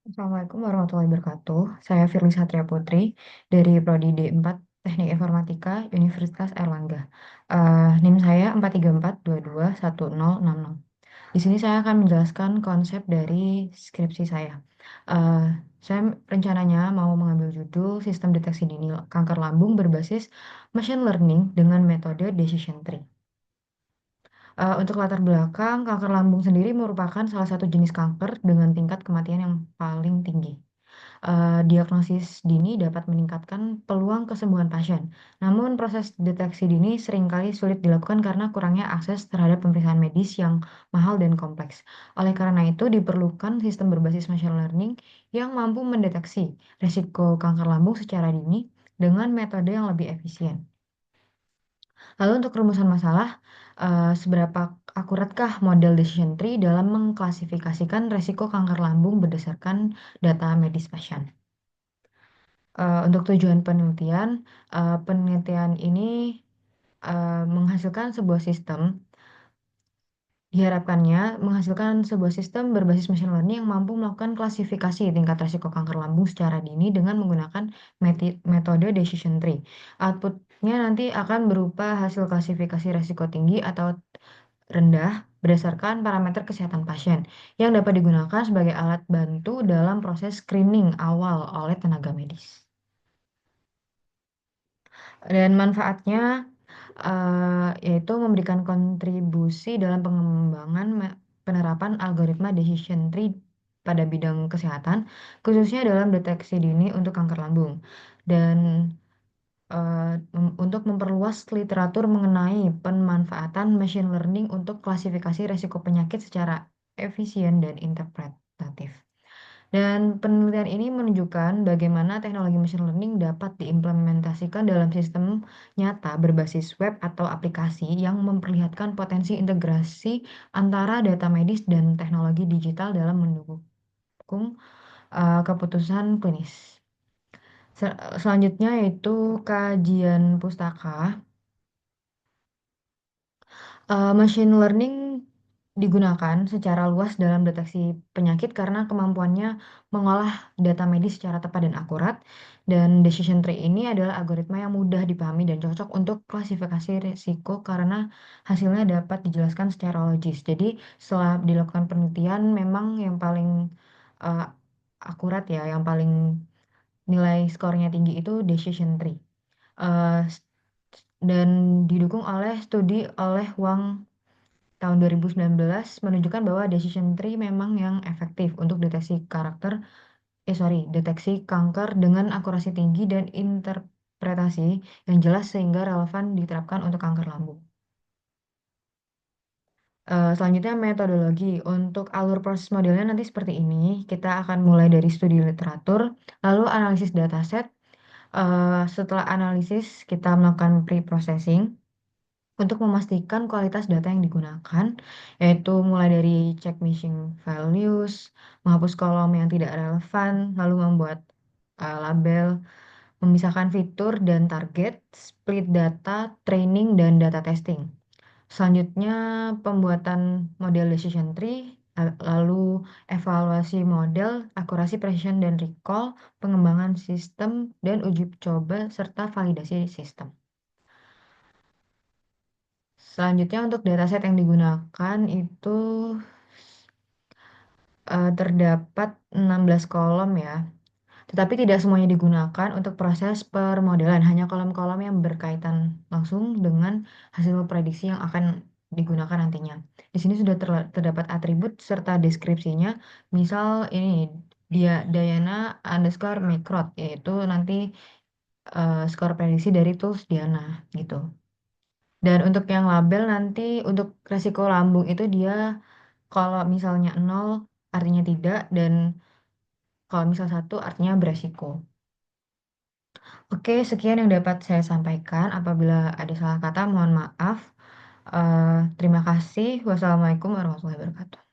Assalamualaikum warahmatullahi wabarakatuh. Saya Firly Satria Putri dari Prodi D4 Teknik Informatika Universitas Airlangga. NIM saya 434221066. Di sini saya akan menjelaskan konsep dari skripsi saya. Eh, saya rencananya mau mengambil judul Sistem Deteksi Dini Kanker Lambung berbasis Machine Learning dengan metode Decision Tree. Untuk latar belakang, kanker lambung sendiri merupakan salah satu jenis kanker dengan tingkat kematian yang paling tinggi. Diagnosis dini dapat meningkatkan peluang kesembuhan pasien. Namun proses deteksi dini seringkali sulit dilakukan karena kurangnya akses terhadap pemeriksaan medis yang mahal dan kompleks. Oleh karena itu diperlukan sistem berbasis machine learning yang mampu mendeteksi risiko kanker lambung secara dini dengan metode yang lebih efisien. Lalu untuk rumusan masalah, seberapa akuratkah model decision tree dalam mengklasifikasikan resiko kanker lambung berdasarkan data medis pasien? Untuk tujuan penelitian, penelitian ini menghasilkan sebuah sistem, diharapkannya menghasilkan sebuah sistem berbasis machine learning yang mampu melakukan klasifikasi tingkat risiko kanker lambung secara dini dengan menggunakan metode decision tree. Outputnya nanti akan berupa hasil klasifikasi risiko tinggi atau rendah berdasarkan parameter kesehatan pasien yang dapat digunakan sebagai alat bantu dalam proses screening awal oleh tenaga medis. Dan manfaatnya yaitu memberikan kontribusi dalam pengembangan penerapan algoritma decision tree pada bidang kesehatan, khususnya dalam deteksi dini untuk kanker lambung. Dan untuk memperluas literatur mengenai pemanfaatan machine learning untuk klasifikasi risiko penyakit secara efisien dan interpretatif. Dan penelitian ini menunjukkan bagaimana teknologi machine learning dapat diimplementasikan dalam sistem nyata berbasis web atau aplikasi yang memperlihatkan potensi integrasi antara data medis dan teknologi digital dalam mendukung keputusan klinis. Selanjutnya yaitu kajian pustaka. Machine learning digunakan secara luas dalam deteksi penyakit karena kemampuannya mengolah data medis secara tepat dan akurat. Dan decision tree ini adalah algoritma yang mudah dipahami dan cocok untuk klasifikasi risiko karena hasilnya dapat dijelaskan secara logis. Jadi setelah dilakukan penelitian memang yang paling uh, akurat ya, yang paling nilai skornya tinggi itu decision tree. Uh, dan didukung oleh studi oleh Wang tahun 2019 menunjukkan bahwa decision tree memang yang efektif untuk deteksi kanker dengan akurasi tinggi dan interpretasi yang jelas sehingga relevan diterapkan untuk kanker lambung. Selanjutnya metodologi. Untuk alur proses modelnya nanti seperti ini. Kita akan mulai dari studi literatur, lalu analisis dataset. Setelah analisis, kita melakukan pre-processing untuk memastikan kualitas data yang digunakan, yaitu mulai dari check missing values, menghapus kolom yang tidak relevan, lalu membuat label, memisahkan fitur dan target, split data, training, dan data testing. Selanjutnya, pembuatan model decision tree, lalu evaluasi model, akurasi precision dan recall, pengembangan sistem, dan uji coba serta validasi sistem. Selanjutnya untuk dataset yang digunakan itu terdapat 16 kolom ya. Tetapi tidak semuanya digunakan untuk proses permodelan, hanya kolom-kolom yang berkaitan langsung dengan hasil prediksi yang akan digunakan nantinya. Di sini sudah terdapat atribut serta deskripsinya. Misal ini dia Diana underscore Mikrot, yaitu nanti skor prediksi dari tools Diana gitu. Dan untuk yang label nanti untuk resiko lambung itu dia kalau misalnya nol artinya tidak dan kalau misal satu artinya beresiko. Oke, sekian yang dapat saya sampaikan. Apabila ada salah kata, mohon maaf. Terima kasih. Wassalamualaikum warahmatullahi wabarakatuh.